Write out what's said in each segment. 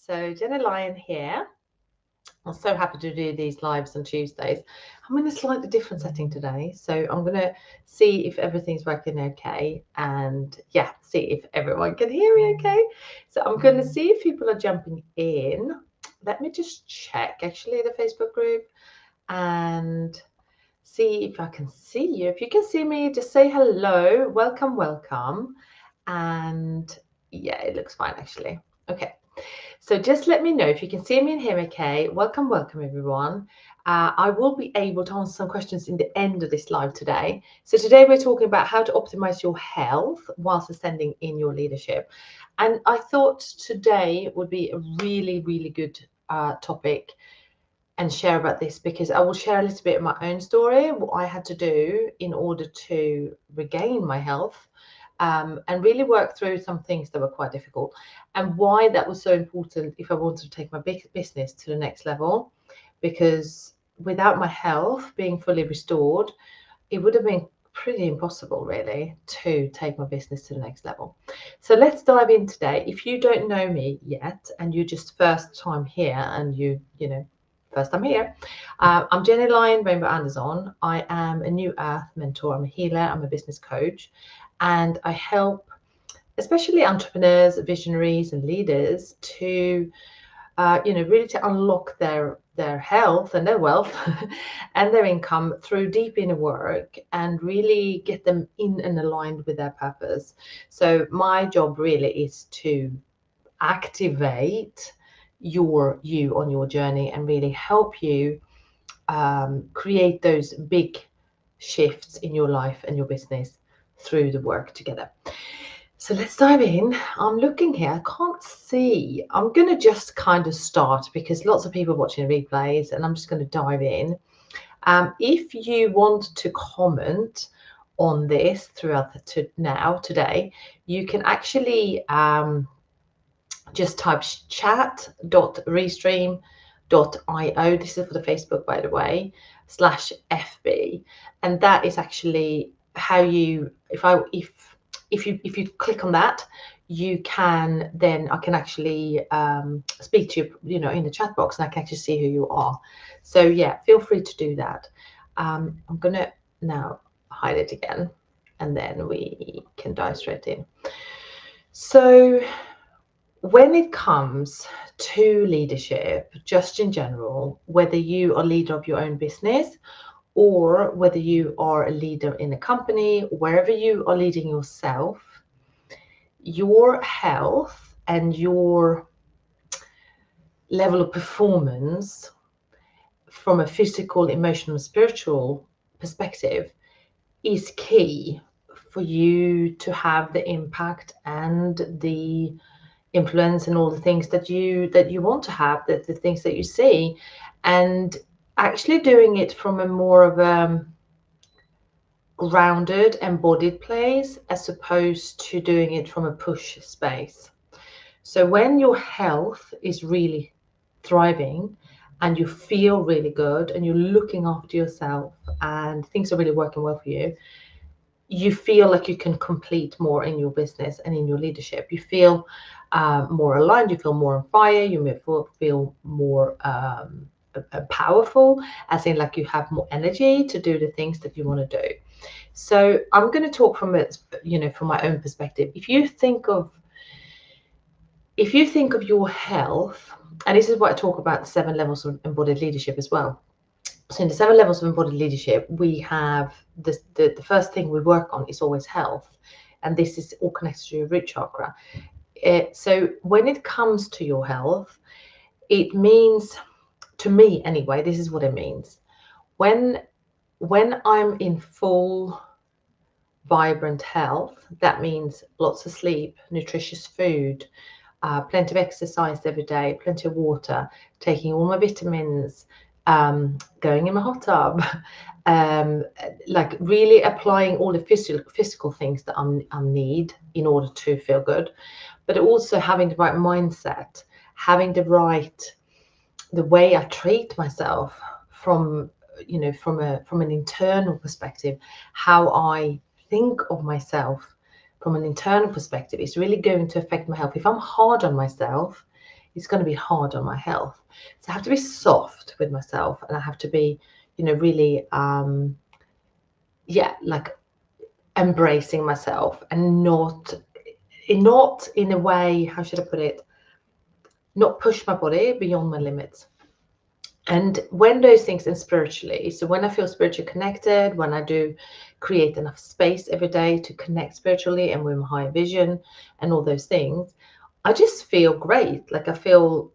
So Jenna Lyon here. I'm so happy to do these lives on Tuesdays. I'm in a slightly different setting today, so I'm going to see if everything's working okay and see if everyone can hear me okay. So I'm going to see if people are jumping in. Let me just check actually the Facebook group and see if I can see you. If you can see me, just say hello. Welcome, welcome. And yeah, it looks fine actually. Okay. So just let me know if you can see me and hear me okay. Welcome, welcome everyone. I will be able to answer some questions in the end of this live today. So today we're talking about how to optimize your health whilst ascending in your leadership. And I thought today would be a really, really good topic and share about this because I will share a little bit of my own story, what I had to do in order to regain my health. And really work through some things that were quite difficult and why that was so important if I wanted to take my big business to the next level. Because without my health being fully restored, it would have been pretty impossible really to take my business to the next level. So let's dive in today. If you don't know me yet and you're just first time here and first time here, I'm Jenny Lyon Rainbow Anderson. I am a New Earth mentor. I'm a healer. I'm a business coach. And I help especially entrepreneurs, visionaries, and leaders to, really to unlock their health and their wealth and their income through deep inner work and really get them in and aligned with their purpose. So my job really is to activate you on your journey and really help you create those big shifts in your life and your business through the work together. So let's dive in. I'm looking here, I can't see. I'm going to just kind of start because lots of people are watching replays and I'm just going to dive in. If you want to comment on this throughout today, you can actually just type chat.restream.io. This is for the Facebook, by the way, /FB. And that is actually how you, if you click on that, you can then I can actually speak to you, in the chat box, and I can actually see who you are. So yeah, feel free to do that. I'm gonna now hide it again, and then we can dive straight in. So when it comes to leadership, just in general, whether you are leader of your own business or whether you are a leader in a company, wherever you are leading yourself, your health and your level of performance from a physical, emotional, spiritual perspective is key for you to have the impact and the influence and all the things that you want to have, the things that you see, and actually doing it from a more of a grounded, embodied place as opposed to doing it from a push space. So when your health is really thriving and you feel really good and you're looking after yourself and things are really working well for you, you feel like you can complete more in your business and in your leadership. You feel more aligned, you feel more on fire, you may feel more powerful, as in like you have more energy to do the things that you want to do. So I'm going to talk from from my own perspective. If you think of your health, and this is what I talk about, the 7 levels of embodied leadership as well. So in the 7 levels of embodied leadership, we have the first thing we work on is always health. And this is all connected to your root chakra. So when it comes to your health, it means, to me anyway, this is what it means. When I'm in full, vibrant health, that means lots of sleep, nutritious food, plenty of exercise every day, plenty of water, taking all my vitamins, going in my hot tub, like really applying all the physical things that I need in order to feel good, but also having the right mindset, having the way I treat myself from an internal perspective, how I think of myself from an internal perspective is really going to affect my health. If I'm hard on myself, it's going to be hard on my health. So I have to be soft with myself, and I have to be, really, like embracing myself, and not in a way, how should I put it, not push my body beyond my limits. And when those things, and spiritually, so when I feel spiritually connected, when I do create enough space every day to connect spiritually and with my higher vision and all those things, I just feel great. Like I feel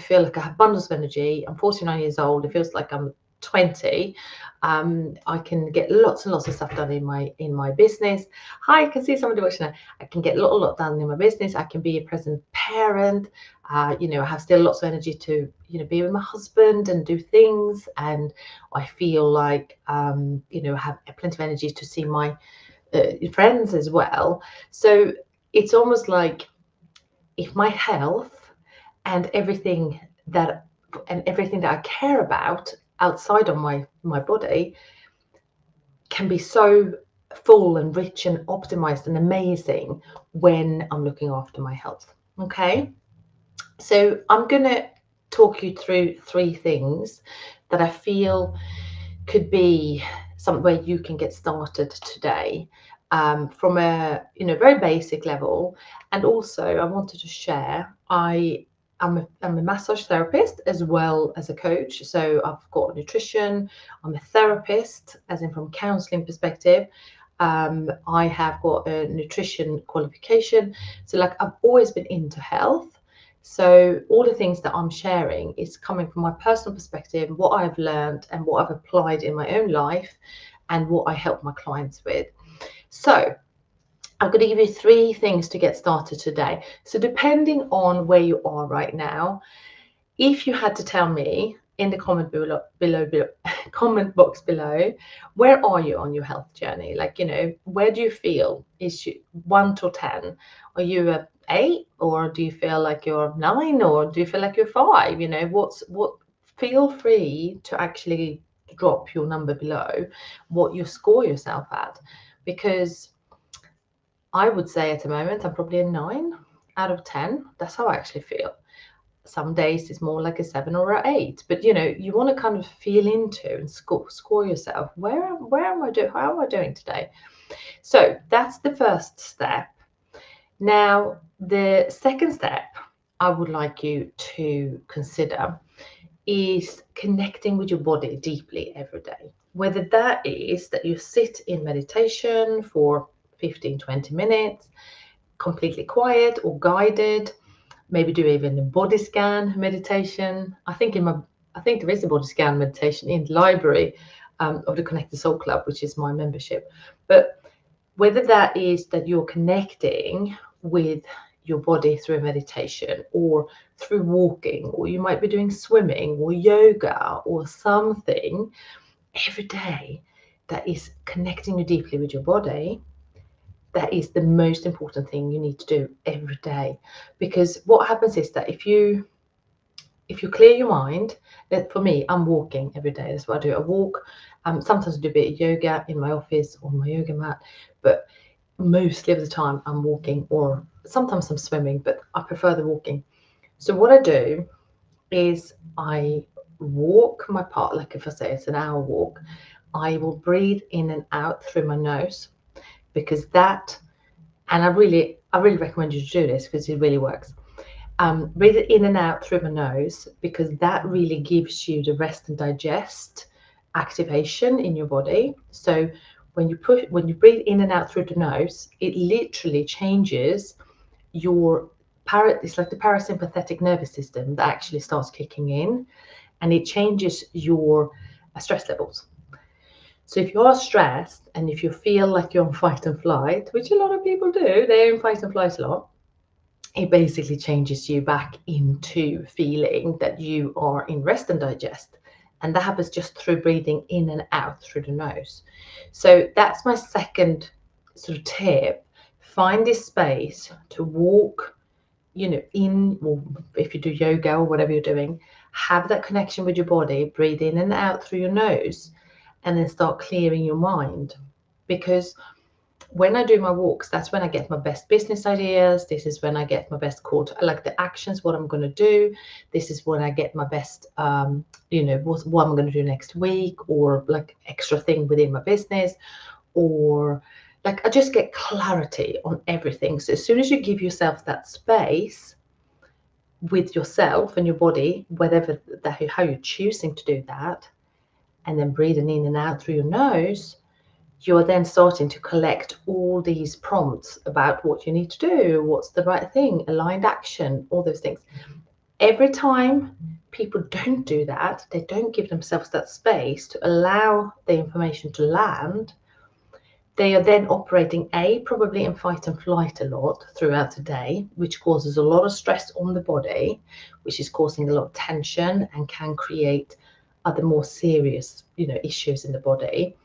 like I have bundles of energy. I'm 49 years old. It feels like I'm 20. I can get lots and lots of stuff done in my business. Hi, I can see somebody watching now. I can get a lot done in my business. I can be a present parent. I have still lots of energy to be with my husband and do things, and I feel like I have plenty of energy to see my friends as well. So it's almost like, if my health and everything that I care about outside of my body can be so full and rich and optimized and amazing when I'm looking after my health. Okay, so I'm going to talk you through 3 things that I feel could be something where you can get started today, from a very basic level. And also, I wanted to share, I'm a massage therapist as well as a coach. So I've got nutrition. I'm a therapist, as in from counselling perspective. I have got a nutrition qualification. So like, I've always been into health. So all the things that I'm sharing is coming from my personal perspective, what I've learned and what I've applied in my own life and what I help my clients with. So I'm going to give you 3 things to get started today. So depending on where you are right now, if you had to tell me in the comment comment box below, where are you on your health journey? Like, where do you feel? Is you 1 to 10? Are you a 8, or do you feel like you're 9, or do you feel like you're 5? Feel free to actually drop your number below, what you score yourself at, because I would say at the moment I'm probably a 9 out of 10. That's how I actually feel. Some days it's more like a 7 or an 8, but you want to kind of feel into and score yourself. Where am I doing? How am I doing today? So that's the first step. Now, the second step I would like you to consider is connecting with your body deeply every day. Whether that is that you sit in meditation for 15-20 minutes, completely quiet or guided, maybe do even a body scan meditation. I think there is a body scan meditation in the library of the Connected Soul Club, which is my membership. But whether that is that you're connecting with your body through a meditation, or through walking, or you might be doing swimming or yoga or something every day that is connecting you deeply with your body, that is the most important thing you need to do every day. Because what happens is that if you clear your mind, that for me, I'm walking every day. That's what I do. I walk. Sometimes I do a bit of yoga in my office on my yoga mat, but mostly of the time I'm walking, or sometimes I'm swimming, but I prefer the walking. So what I do is I walk my part, like if I say it's an hour walk, I will breathe in and out through my nose, because that, and I really recommend you to do this because it really works. Breathe it in and out through my nose, because that really gives you the rest and digest activation in your body. So when you breathe in and out through the nose, it literally changes your it's like the parasympathetic nervous system that actually starts kicking in, and it changes your stress levels. So if you are stressed and if you feel like you're on fight and flight, which a lot of people do, they're in fight and flight a lot, it basically changes you back into feeling that you are in rest and digest. And that happens just through breathing in and out through the nose. So that's my second sort of tip. Find this space to walk, in, or if you do yoga or whatever you're doing, have that connection with your body, breathe in and out through your nose, and then start clearing your mind. Because when I do my walks, that's when I get my best business ideas. This is when I get my best call to, like, the actions, what I'm going to do. This is when I get my best, what I'm going to do next week, or like extra thing within my business, or like I just get clarity on everything. So as soon as you give yourself that space with yourself and your body, whatever that, how you're choosing to do that, and then breathing in and out through your nose, you are then starting to collect all these prompts about what you need to do, what's the right thing, aligned action, all those things. Every time people don't do that, they don't give themselves that space to allow the information to land, they are then operating probably in fight and flight a lot throughout the day, which causes a lot of stress on the body, which is causing a lot of tension and can create other more serious, issues in the body.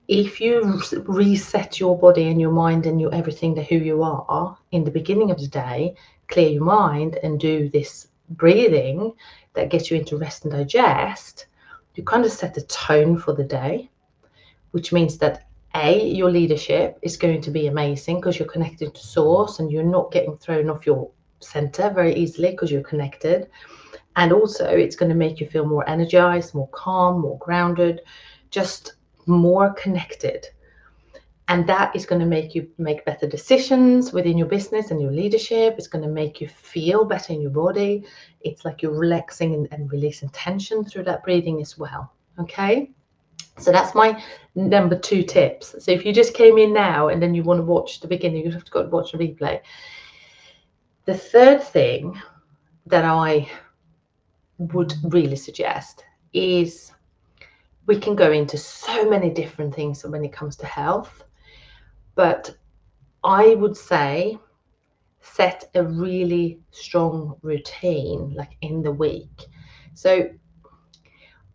If you reset your body and your mind and your everything to who you are in the beginning of the day, clear your mind and do this breathing that gets you into rest and digest, you kind of set the tone for the day, which means that your leadership is going to be amazing because you're connected to source and you're not getting thrown off your center very easily because you're connected. And also it's going to make you feel more energized, more calm, more grounded, just more connected. And that is going to make you make better decisions within your business and your leadership. It's going to make you feel better in your body. It's like you're relaxing and releasing tension through that breathing as well. Okay. So that's my number 2 tips. So if you just came in now and then you want to watch the beginning, you have to go watch the replay. The third thing that I would really suggest is, we can go into so many different things when it comes to health, but I would say set a really strong routine, like in the week. So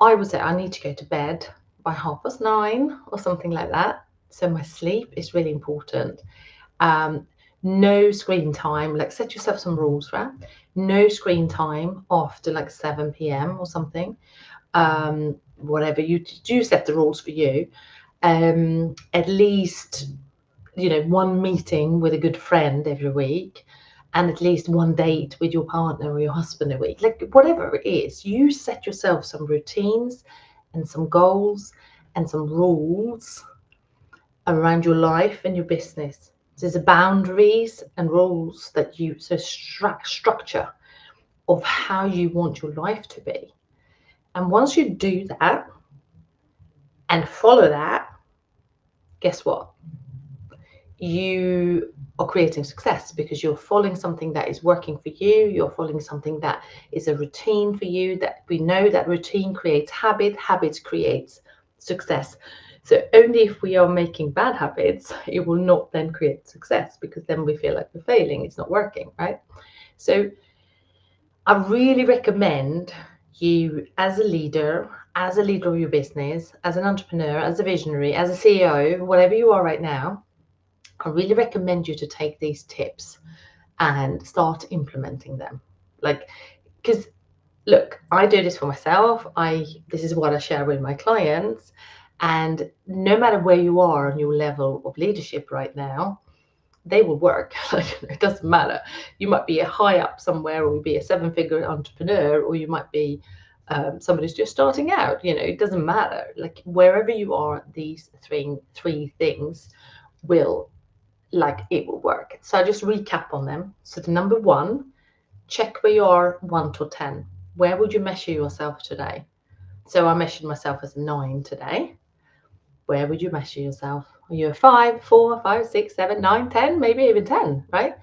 I would say I need to go to bed by 9:30 or something like that. So my sleep is really important. No screen time, like set yourself some rules, right? No screen time after like 7 p.m. or something. Whatever you do, set the rules for you. At least, one meeting with a good friend every week, and at least one date with your partner or your husband a week. Like whatever it is, you set yourself some routines and some goals and some rules around your life and your business. There's boundaries and rules that you, so structure of how you want your life to be. And once you do that and follow that, guess what? You are creating success because you're following something that is working for you. You're following something that is a routine for you, that we know that routine creates habits creates success. So only if we are making bad habits, it will not then create success, because then we feel like we're failing, it's not working, right? So I really recommend you, as a leader of your business, as an entrepreneur, as a visionary, as a CEO, whatever you are right now, I really recommend you to take these tips and start implementing them. Like, because look, I do this for myself. This is what I share with my clients. And no matter where you are on your level of leadership right now, they will work. Like, it doesn't matter. You might be a high up somewhere, or you be a 7-figure entrepreneur, or you might be somebody who's just starting out. It doesn't matter. Like, wherever you are, these three things will, like, it will work. So I just recap on them. So the number 1, check where you are 1 to 10. Where would you measure yourself today? So I measured myself as a 9 today. Where would you measure yourself? Are you a 5, 4, 5, 6, 7, 9, 10, maybe even 10, right?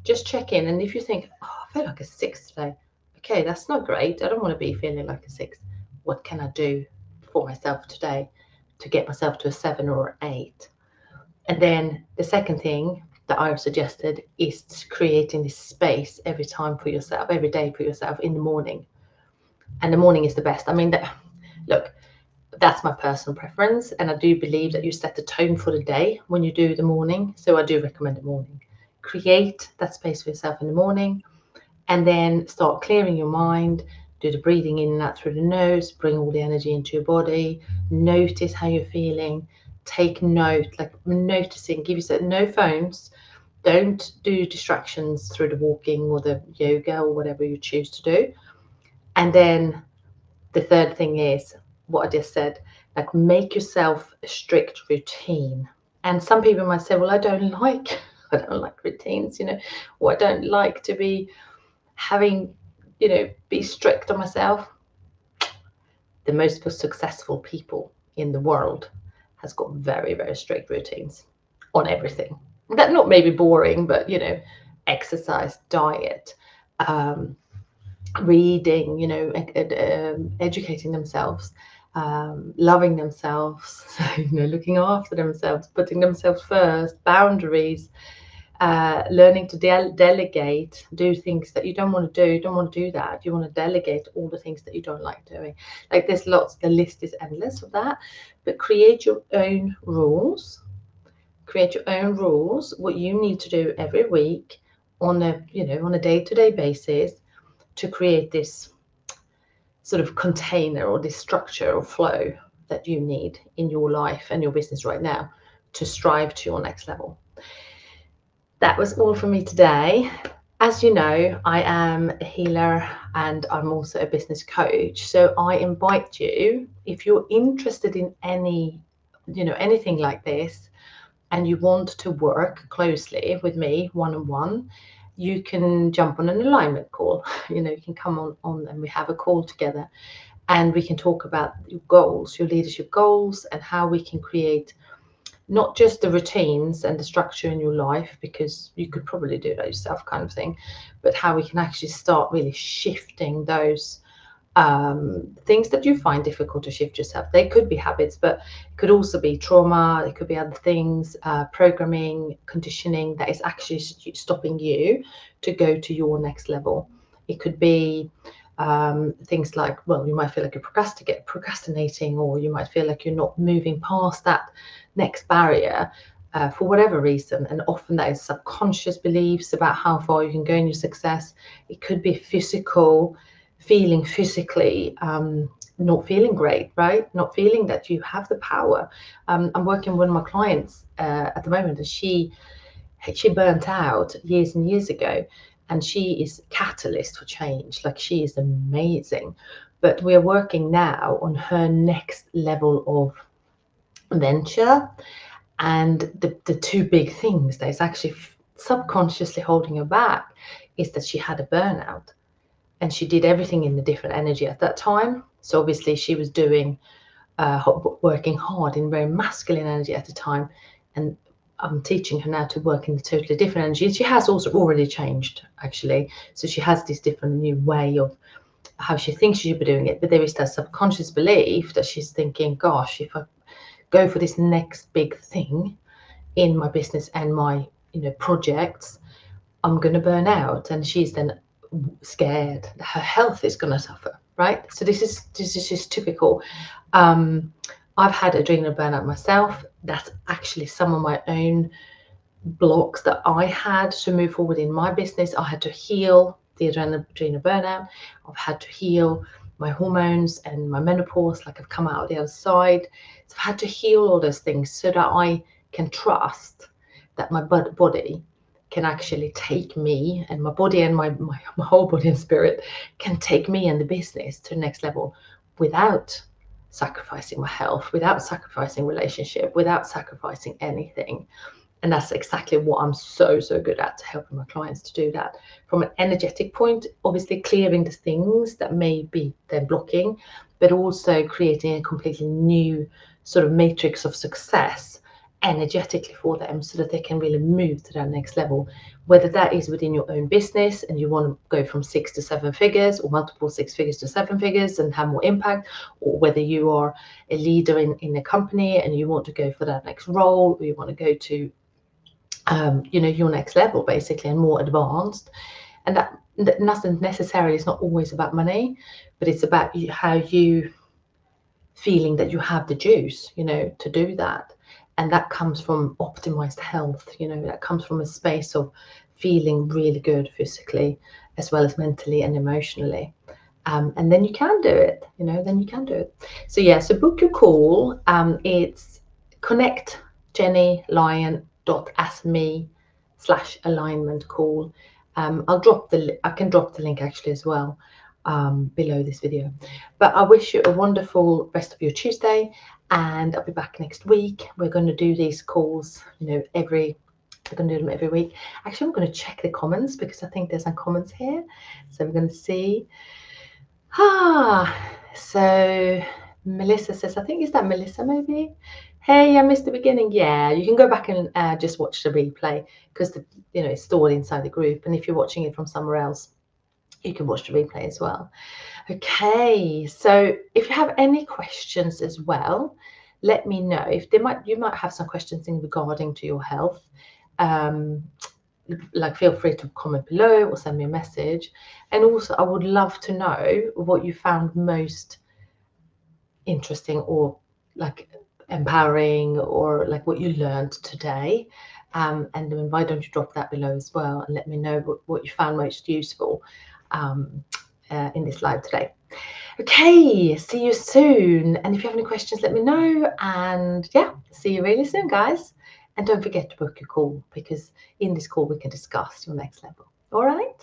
Just check in. And if you think, oh, I feel like a 6 today. Okay, that's not great. I don't want to be feeling like a 6. What can I do for myself today to get myself to a 7 or 8? And then the second thing that I've suggested is creating this space every time for yourself, every day for yourself, in the morning. And the morning is the best. I mean, look, that's my personal preference. And I do believe that you set the tone for the day when you do the morning. So I do recommend the morning. Create that space for yourself in the morning, and then start clearing your mind. Do the breathing in and out through the nose, bring all the energy into your body, notice how you're feeling, take note, like noticing, give yourself no phones. Don't do distractions through the walking or the yoga or whatever you choose to do. And then the third thing is what I just said, like make yourself a strict routine. And some people might say, well, I don't like routines, or I don't like to be having, be strict on myself. The most successful people in the world has got very, very strict routines on everything. That not maybe boring, but exercise, diet, reading, educating themselves, loving themselves, looking after themselves, putting themselves first, boundaries, learning to delegate, do things that you don't want to do. You don't want to do that. You want to delegate all the things that you don't like doing. Like there's lots, the list is endless of that, but create your own rules. Create your own rules, what you need to do every week on a day-to-day basis to create this sort of container or this structure or flow that you need in your life and your business right now to strive to your next level. That was all for me today. As you know, I am a healer and I'm also a business coach. So I invite you, if you're interested in anything like this, and you want to work closely with me one-on-one, you can jump on an alignment call. You can come on and we have a call together and we can talk about your goals, your leadership goals, and how we can create not just the routines and the structure in your life, because you could probably do that yourself kind of thing, but how we can actually start really shifting those things that you find difficult to shift yourself. They could be habits, but it could also be trauma. It could be other things, programming, conditioning that is actually stopping you to go to your next level. It could be things like, well, you might feel like you're procrastinating, or you might feel like you're not moving past that next barrier for whatever reason. And often that is subconscious beliefs about how far you can go in your success. It could be physical, feeling physically not feeling great, right? Not feeling that you have the power. I'm working with one of my clients at the moment, and she burnt out years and years ago, and she is a catalyst for change. Like, she is amazing, but we are working now on her next level of venture. And the two big things that is actually subconsciously holding her back is that she had a burnout. And she did everything in a different energy at that time. So obviously she was doing, working hard in very masculine energy at the time. And I'm teaching her now to work in a totally different energy. And she has also already changed, actually. So she has this different new way of how she thinks she should be doing it. But there is that subconscious belief that she's thinking, gosh, if I go for this next big thing in my business and my projects, I'm going to burn out. And she's then scared that her health is going to suffer, right? So this is just typical. I've had adrenal burnout myself. That's actually some of my own blocks that I had to move forward in my business. I had to heal the adrenal burnout. I've had to heal my hormones and my menopause, like I've come out the other side. So I've had to heal all those things so that I can trust that my body can actually take me, and my body and my whole body and spirit can take me and the business to the next level without sacrificing my health, without sacrificing relationship, without sacrificing anything. And that's exactly what I'm so good at, helping my clients to do that from an energetic point, obviously clearing the things that may be they're blocking, but also creating a completely new sort of matrix of success energetically for them, so that they can really move to that next level, whether that is within your own business and you want to go from 6 to 7 figures, or multiple 6 figures to 7 figures and have more impact, or whether you are a leader in a company and you want to go for that next role, or you want to go to your next level basically, and more advanced. And that nothing necessarily, is not always about money, but it's about how you feeling that you have the juice to do that. And that comes from optimized health, that comes from a space of feeling really good physically as well as mentally and emotionally. And then you can do it, then you can do it. So yeah, so book your call. It's connectjennylyon.askme/alignment call. I can drop the link actually as well below this video. But I wish you a wonderful rest of your Tuesday, and I'll be back next week. We're going to do these calls, we're going to do them every week. Actually, I'm going to check the comments because I think there's some comments here. So we're going to see. So Melissa says, I think, is that Melissa maybe? Hey, I missed the beginning. Yeah, you can go back and just watch the replay because it's stored inside the group. And if you're watching it from somewhere else, you can watch the replay as well. Okay, so if you have any questions as well, let me know. If you might have some questions in regarding to your health. Feel free to comment below or send me a message. And also, I would love to know what you found most interesting or empowering, or what you learned today. And then why don't you drop that below as well and let me know what you found most useful in this live today. Okay, see you soon. And if you have any questions, let me know. And yeah, see you really soon, guys. And don't forget to book your call, because in this call we can discuss your next level. All right.